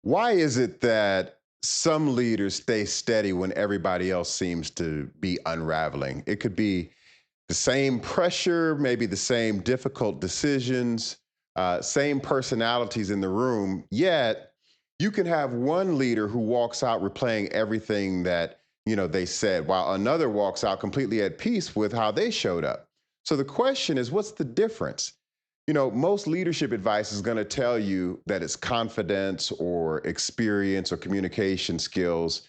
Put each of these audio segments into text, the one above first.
Why is it that some leaders stay steady when everybody else seems to be unraveling? It could be the same pressure, maybe the same difficult decisions, same personalities in the room, yet you can have one leader who walks out replaying everything that they said, while another walks out completely at peace with how they showed up. So the question is, what's the difference? Most leadership advice is going to tell you that it's confidence or experience or communication skills,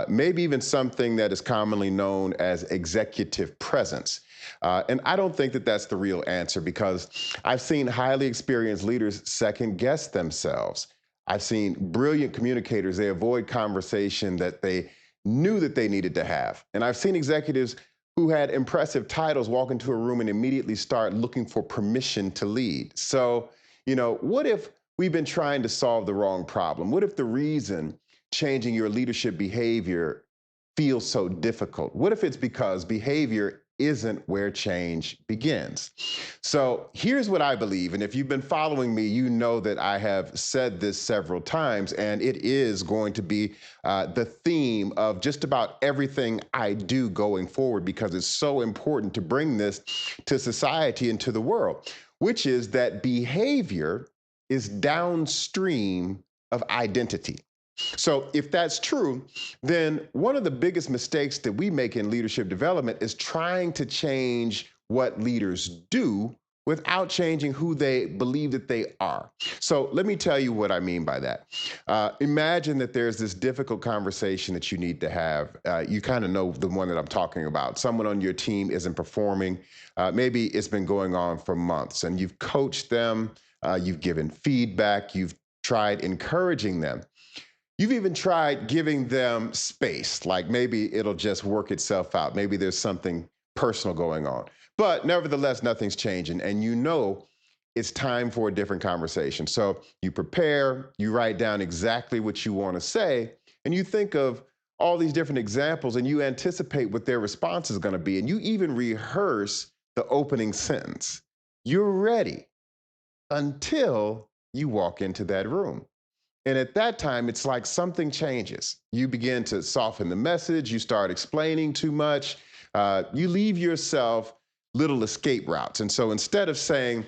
maybe even something that is commonly known as executive presence. And I don't think that that's the real answer because I've seen highly experienced leaders second guess themselves. I've seen brilliant communicators, they avoid conversation that they knew that they needed to have. And I've seen executives who had impressive titles walk into a room and immediately start looking for permission to lead. So, what if we've been trying to solve the wrong problem? What if the reason changing your leadership behavior feels so difficult? What if it's because behavior isn't where change begins? So here's what I believe. And if you've been following me, you know that I have said this several times, and it is going to be the theme of just about everything I do going forward because it's so important to bring this to society and to the world, which is that behavior is downstream of identity. So, if that's true, then one of the biggest mistakes that we make in leadership development is trying to change what leaders do without changing who they believe that they are. So, let me tell you what I mean by that. Imagine that there's this difficult conversation that you need to have. You kind of know the one that I'm talking about. Someone on your team isn't performing. Maybe it's been going on for months, and you've coached them, you've given feedback, you've tried encouraging them. You've even tried giving them space, like maybe it'll just work itself out. Maybe there's something personal going on. But nevertheless, nothing's changing. And it's time for a different conversation. So you prepare, you write down exactly what you want to say, and you think of all these different examples and you anticipate what their response is going to be. And you even rehearse the opening sentence. You're ready until you walk into that room. And at that time, it's like something changes. You begin to soften the message, you start explaining too much, you leave yourself little escape routes. And so instead of saying,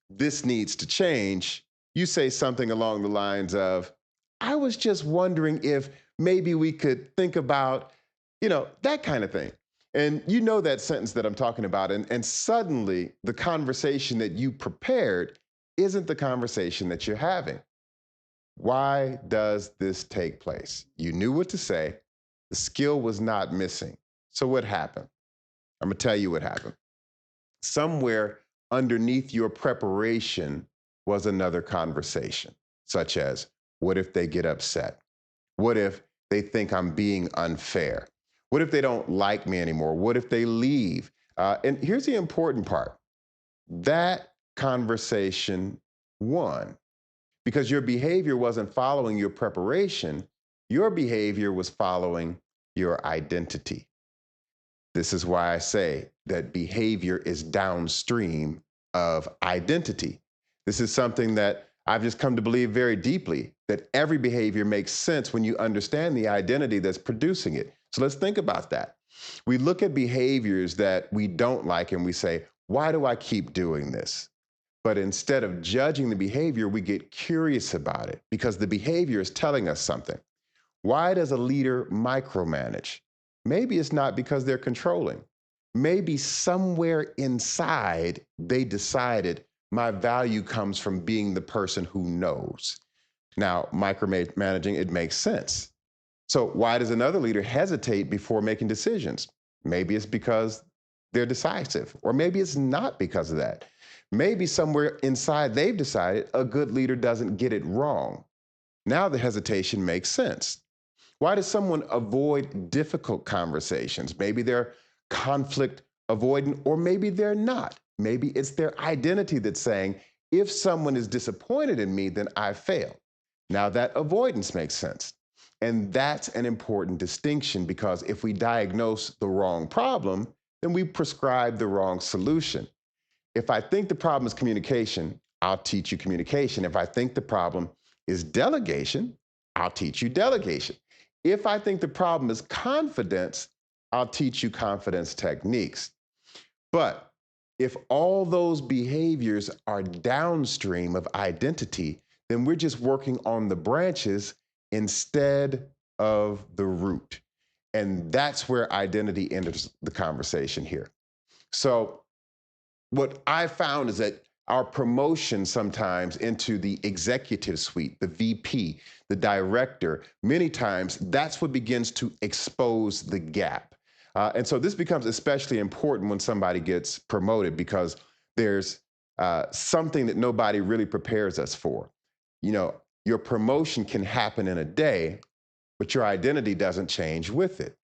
this needs to change, you say something along the lines of, I was just wondering if maybe we could think about, that kind of thing. And you know that sentence that I'm talking about. And suddenly the conversation that you prepared isn't the conversation that you're having. Why does this take place? You knew what to say. The skill was not missing. So what happened? I'm going to tell you what happened. Somewhere underneath your preparation was another conversation, such as, what if they get upset? What if they think I'm being unfair? What if they don't like me anymore? What if they leave? And here's the important part. That conversation won because your behavior wasn't following your preparation. Your behavior was following your identity. This is why I say that behavior is downstream of identity. This is something that I've just come to believe very deeply, that every behavior makes sense when you understand the identity that's producing it. So let's think about that. We look at behaviors that we don't like and we say, why do I keep doing this? But instead of judging the behavior, we get curious about it because the behavior is telling us something. Why does a leader micromanage? Maybe it's not because they're controlling. Maybe somewhere inside they decided my value comes from being the person who knows. Now, micromanaging, it makes sense. So why does another leader hesitate before making decisions? Maybe it's because they're decisive, or maybe it's not because of that. Maybe somewhere inside they've decided a good leader doesn't get it wrong. Now the hesitation makes sense. Why does someone avoid difficult conversations? Maybe they're conflict avoidant, or maybe they're not. Maybe it's their identity that's saying, if someone is disappointed in me, then I fail. Now that avoidance makes sense. And that's an important distinction because if we diagnose the wrong problem, then we prescribe the wrong solution. If I think the problem is communication, I'll teach you communication. If I think the problem is delegation, I'll teach you delegation. If I think the problem is confidence, I'll teach you confidence techniques. But if all those behaviors are downstream of identity, then we're just working on the branches instead of the root. And that's where identity enters the conversation here. So, what I found is that our promotion sometimes into the executive suite, the VP, the director, many times that's what begins to expose the gap. And so this becomes especially important when somebody gets promoted because there's something that nobody really prepares us for. You know, your promotion can happen in a day, but your identity doesn't change with it.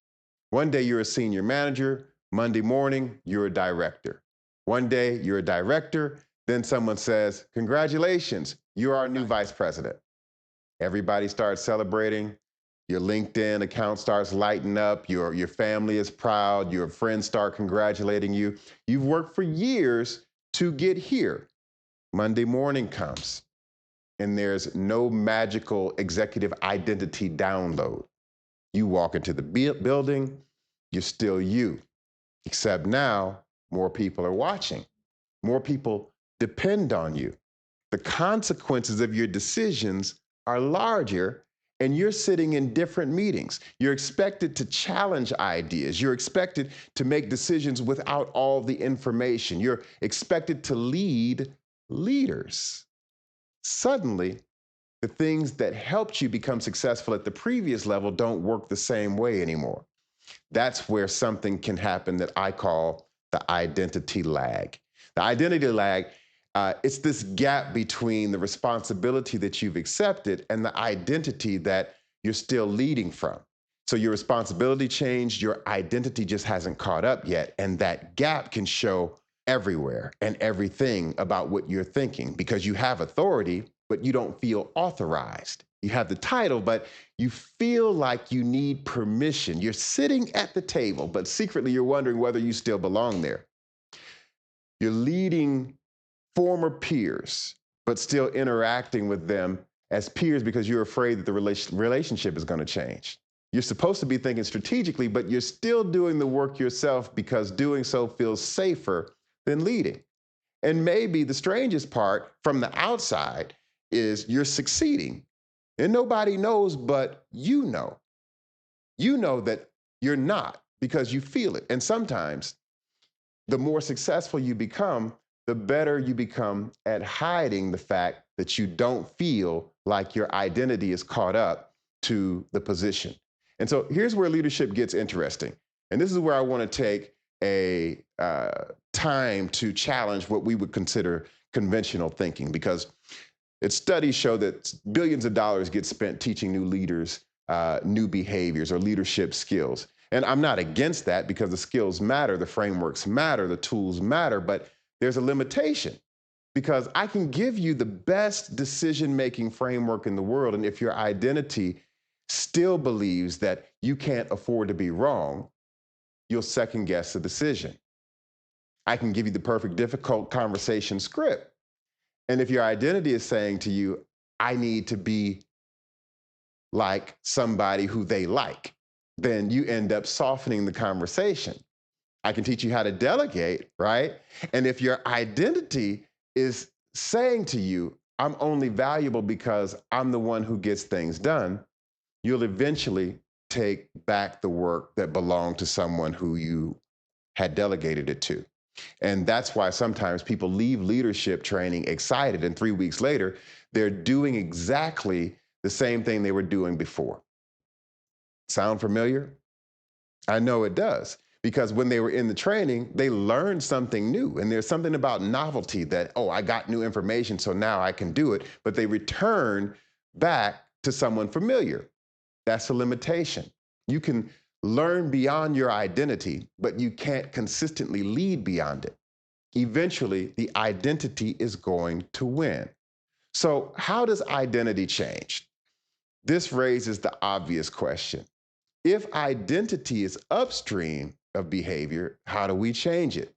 One day you're a senior manager, Monday morning, you're a director. One day you're a director, then someone says, congratulations, you're our new vice president. Everybody starts celebrating. Your LinkedIn account starts lighting up. Your family is proud. Your friends start congratulating you. You've worked for years to get here. Monday morning comes, and there's no magical executive identity download. You walk into the building, you're still you, except now more people are watching. More people depend on you. The consequences of your decisions are larger, and you're sitting in different meetings. You're expected to challenge ideas. You're expected to make decisions without all the information. You're expected to lead leaders. Suddenly, the things that helped you become successful at the previous level don't work the same way anymore. That's where something can happen that I call the identity lag. The identity lag, it's this gap between the responsibility that you've accepted and the identity that you're still leading from. So your responsibility changed, your identity just hasn't caught up yet. And that gap can show everywhere and everything about what you're thinking because you have authority, but you don't feel authorized. You have the title, but you feel like you need permission. You're sitting at the table, but secretly you're wondering whether you still belong there. You're leading former peers, but still interacting with them as peers because you're afraid that the relationship is going to change. You're supposed to be thinking strategically, but you're still doing the work yourself because doing so feels safer than leading. And maybe the strangest part from the outside is you're succeeding and nobody knows, but you know. You know that you're not because you feel it. And sometimes the more successful you become, the better you become at hiding the fact that you don't feel like your identity is caught up to the position. And so here's where leadership gets interesting. And this is where I want to take a time to challenge what we would consider conventional thinking, because studies show that billions of dollars get spent teaching new leaders new behaviors or leadership skills. And I'm not against that because the skills matter, the frameworks matter, the tools matter, but there's a limitation because I can give you the best decision-making framework in the world. And if your identity still believes that you can't afford to be wrong, you'll second guess the decision. I can give you the perfect difficult conversation script. And if your identity is saying to you, I need to be like somebody who they like, then you end up softening the conversation. I can teach you how to delegate, right? And if your identity is saying to you, I'm only valuable because I'm the one who gets things done, you'll eventually take back the work that belonged to someone who you had delegated it to. And that's why sometimes people leave leadership training excited, and 3 weeks later, they're doing exactly the same thing they were doing before. Sound familiar? I know it does. Because when they were in the training, they learned something new. And there's something about novelty that, oh, I got new information, so now I can do it. But they return back to someone familiar. That's a limitation. You can learn beyond your identity, but you can't consistently lead beyond it. Eventually, the identity is going to win. So, how does identity change? This raises the obvious question. If identity is upstream of behavior, how do we change it?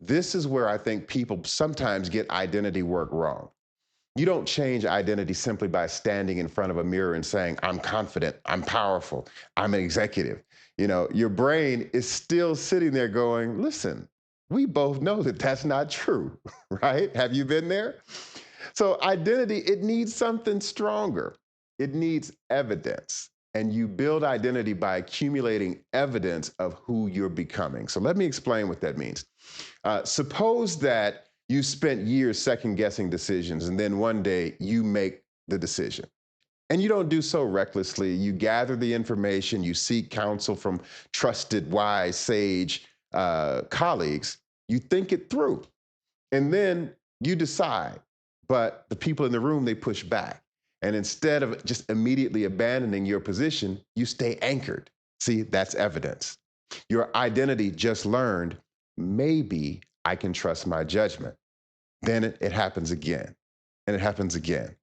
This is where I think people sometimes get identity work wrong. You don't change identity simply by standing in front of a mirror and saying, I'm confident, I'm powerful, I'm an executive. Your brain is still sitting there going, listen, we both know that that's not true, right? Have you been there? So identity, it needs something stronger. It needs evidence. And you build identity by accumulating evidence of who you're becoming. So let me explain what that means. Suppose that you spent years second guessing decisions, and then one day you make the decision. And you don't do so recklessly. You gather the information, you seek counsel from trusted, wise, sage colleagues, you think it through. And then you decide, but the people in the room, they push back. And instead of just immediately abandoning your position, you stay anchored. See, that's evidence. Your identity just learned, maybe I can trust my judgment. Then it happens again, and it happens again,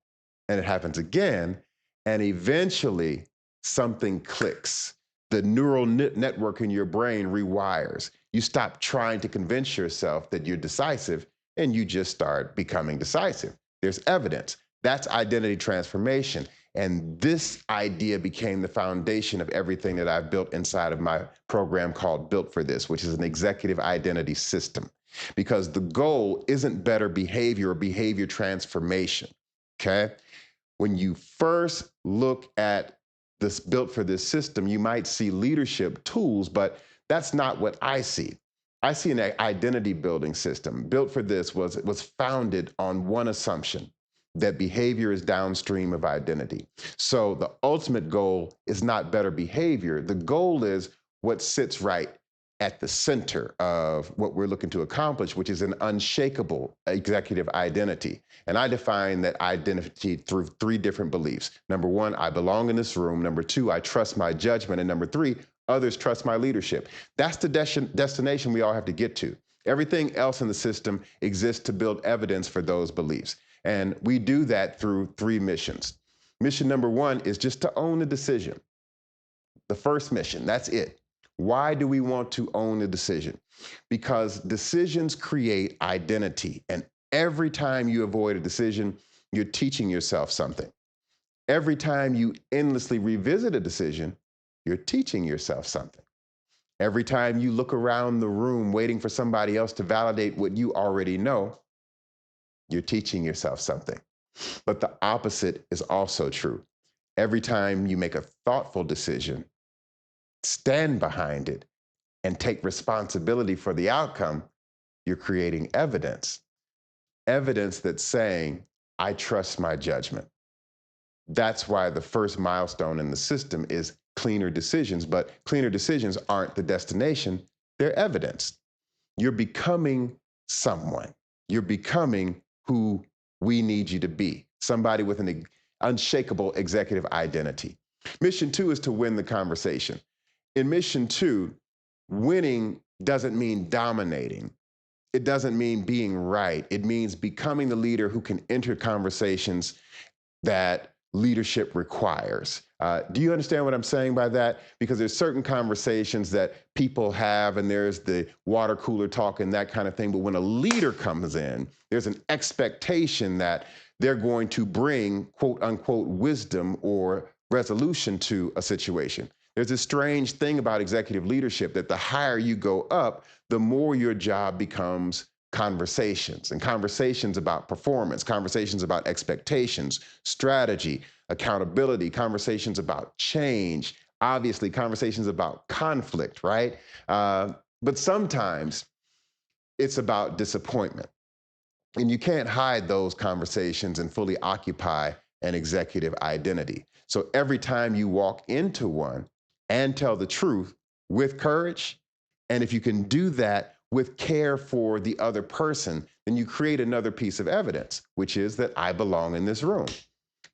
and it happens again. And eventually something clicks. The neural network in your brain rewires. You stop trying to convince yourself that you're decisive, and you just start becoming decisive. There's evidence. That's identity transformation. And this idea became the foundation of everything that I've built inside of my program called Built for This, which is an executive identity system. Because the goal isn't better behavior or behavior transformation, okay? When you first look at this Built for This system, you might see leadership tools, but that's not what I see. I see an identity building system. Built for This was founded on one assumption, that behavior is downstream of identity. So the ultimate goal is not better behavior. The goal is what sits right at the center of what we're looking to accomplish, which is an unshakable executive identity. And I define that identity through three different beliefs. Number one, I belong in this room. Number two, I trust my judgment. And number three, others trust my leadership. That's the destination we all have to get to. Everything else in the system exists to build evidence for those beliefs. And we do that through three missions. Mission number one is just to own the decision. The first mission, that's it. Why do we want to own the decision? Because decisions create identity. And every time you avoid a decision, you're teaching yourself something. Every time you endlessly revisit a decision, you're teaching yourself something. Every time you look around the room waiting for somebody else to validate what you already know, you're teaching yourself something. But the opposite is also true. Every time you make a thoughtful decision, stand behind it, and take responsibility for the outcome, you're creating evidence. Evidence that's saying, I trust my judgment. That's why the first milestone in the system is cleaner decisions, but cleaner decisions aren't the destination, they're evidence. You're becoming someone. You're becoming who we need you to be, somebody with an unshakable executive identity. Mission two is to win the conversation. In mission two, winning doesn't mean dominating. It doesn't mean being right. It means becoming the leader who can enter conversations that leadership requires. Do you understand what I'm saying by that? Because there's certain conversations that people have, and there's the water cooler talk and that kind of thing. But when a leader comes in, there's an expectation that they're going to bring quote unquote wisdom or resolution to a situation. There's this strange thing about executive leadership that the higher you go up, the more your job becomes conversations, and conversations about performance, conversations about expectations, strategy, accountability, conversations about change, obviously conversations about conflict, right? But sometimes it's about disappointment. And you can't hide those conversations and fully occupy an executive identity. So every time you walk into one and tell the truth with courage, and if you can do that with care for the other person, then you create another piece of evidence, which is that I belong in this room.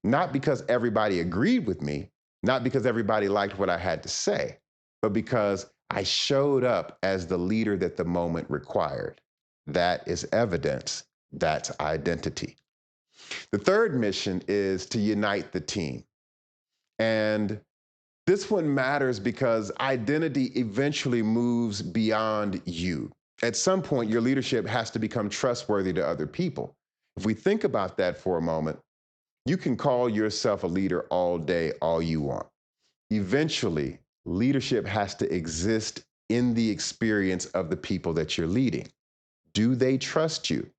Not because everybody agreed with me, not because everybody liked what I had to say, but because I showed up as the leader that the moment required. That is evidence. That's identity. The third mission is to unite the team. And this one matters because identity eventually moves beyond you. At some point, your leadership has to become trustworthy to other people. If we think about that for a moment, you can call yourself a leader all day, all you want. Eventually, leadership has to exist in the experience of the people that you're leading. Do they trust you?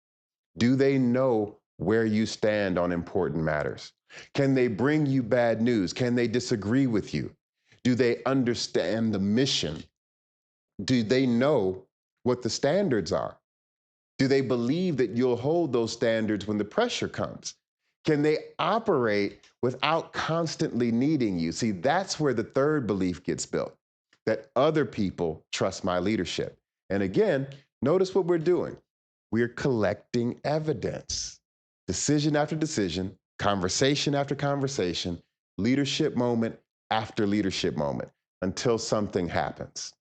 Do they know where you stand on important matters? Can they bring you bad news? Can they disagree with you? Do they understand the mission? Do they know what the standards are? Do they believe that you'll hold those standards when the pressure comes? Can they operate without constantly needing you? See, that's where the third belief gets built, that other people trust my leadership. And again, notice what we're doing. We're collecting evidence, decision after decision, conversation after conversation, leadership moment after leadership moment until something happens.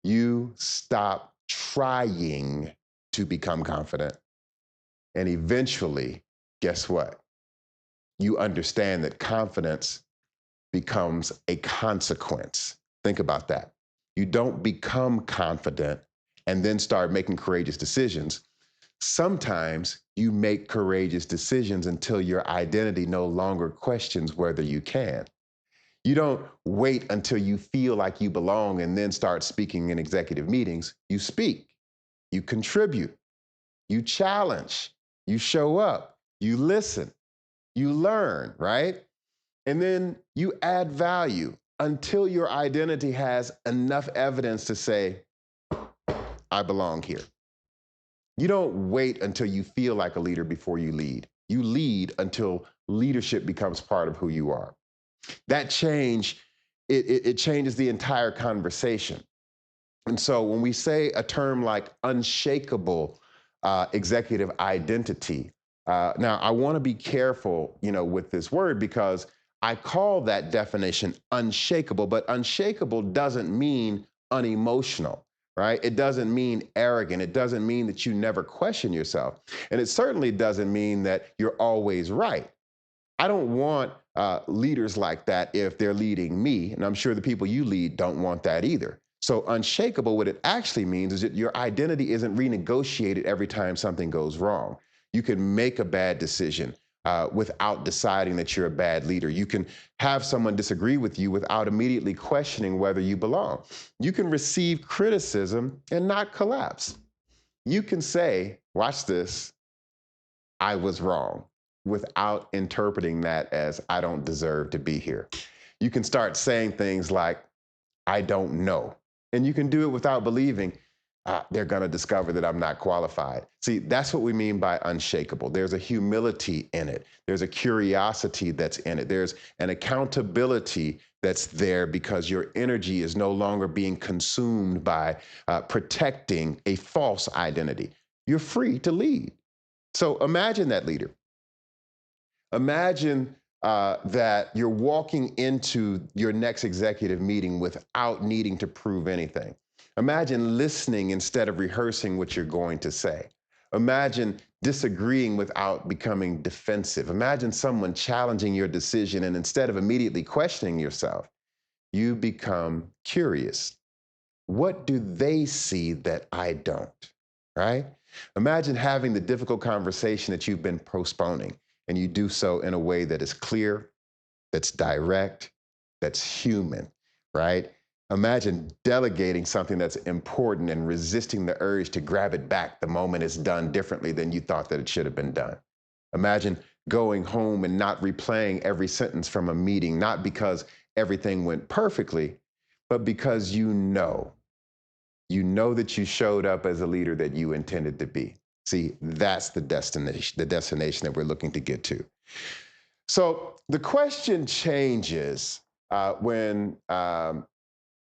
You stop trying to become confident. And eventually, guess what? You understand that confidence becomes a consequence. Think about that. You don't become confident and then start making courageous decisions. Sometimes you make courageous decisions until your identity no longer questions whether you can. You don't wait until you feel like you belong and then start speaking in executive meetings. You speak, you contribute, you challenge, you show up, you listen, you learn, right? And then you add value until your identity has enough evidence to say, I belong here. You don't wait until you feel like a leader before you lead. You lead until leadership becomes part of who you are. That change, it changes the entire conversation. And so when we say a term like unshakable executive identity, now I want to be careful, with this word because I call that definition unshakable, but unshakable doesn't mean unemotional, right? It doesn't mean arrogant. It doesn't mean that you never question yourself. And it certainly doesn't mean that you're always right. I don't want leaders like that if they're leading me. And I'm sure the people you lead don't want that either. So, unshakable, what it actually means is that your identity isn't renegotiated every time something goes wrong. You can make a bad decision without deciding that you're a bad leader. You can have someone disagree with you without immediately questioning whether you belong. You can receive criticism and not collapse. You can say, watch this, I was wrong, without interpreting that as I don't deserve to be here. You can start saying things like, I don't know. And you can do it without believing they're going to discover that I'm not qualified. See, that's what we mean by unshakable. There's a humility in it, there's a curiosity that's in it, there's an accountability that's there because your energy is no longer being consumed by protecting a false identity. You're free to lead. So imagine that leader. Imagine that you're walking into your next executive meeting without needing to prove anything. Imagine listening instead of rehearsing what you're going to say. Imagine disagreeing without becoming defensive. Imagine someone challenging your decision, and instead of immediately questioning yourself, you become curious. What do they see that I don't? Right? Imagine having the difficult conversation that you've been postponing, and you do so in a way that is clear, that's direct, that's human, right? Imagine delegating something that's important and resisting the urge to grab it back the moment it's done differently than you thought that it should have been done. Imagine going home and not replaying every sentence from a meeting, not because everything went perfectly, but because you know that you showed up as a leader that you intended to be. See, that's the destination that we're looking to get to. So the question changes when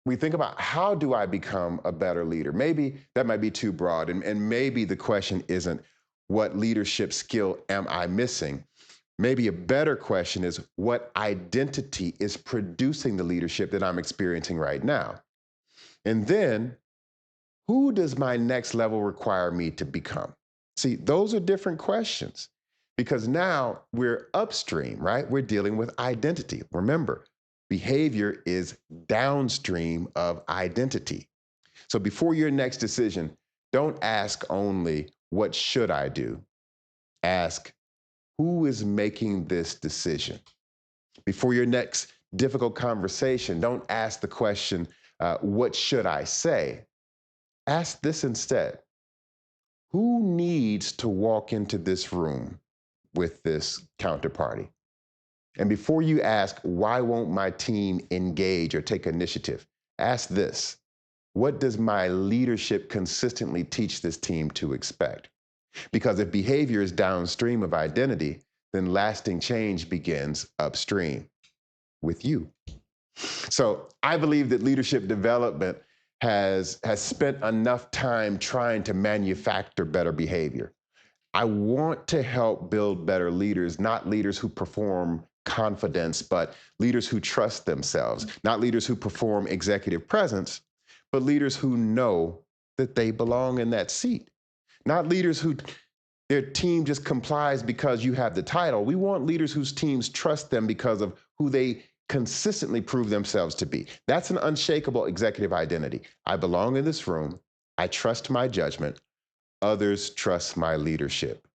we think about how do I become a better leader? Maybe that might be too broad, and maybe the question isn't what leadership skill am I missing? Maybe a better question is what identity is producing the leadership that I'm experiencing right now? And then who does my next level require me to become? See, those are different questions because now we're upstream, right? We're dealing with identity. Remember, behavior is downstream of identity. So before your next decision, don't ask only, what should I do? Ask, who is making this decision? Before your next difficult conversation, don't ask the question, what should I say? Ask this instead: who needs to walk into this room with this counterparty? And before you ask, why won't my team engage or take initiative? Ask this: what does my leadership consistently teach this team to expect? Because if behavior is downstream of identity, then lasting change begins upstream with you. So I believe that leadership development has spent enough time trying to manufacture better behavior. I want to help build better leaders, not leaders who perform confidence, but leaders who trust themselves, not leaders who perform executive presence, but leaders who know that they belong in that seat, not leaders who their team just complies because you have the title. We want leaders whose teams trust them because of who they consistently prove themselves to be. That's an unshakable executive identity. I belong in this room. I trust my judgment. Others trust my leadership.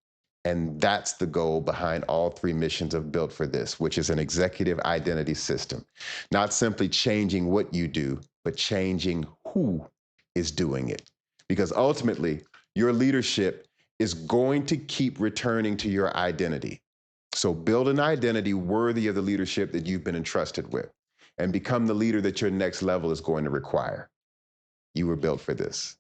And that's the goal behind all three missions of Built for This, which is an executive identity system. Not simply changing what you do, but changing who is doing it. Because ultimately, your leadership is going to keep returning to your identity. So build an identity worthy of the leadership that you've been entrusted with, and become the leader that your next level is going to require. You were built for this.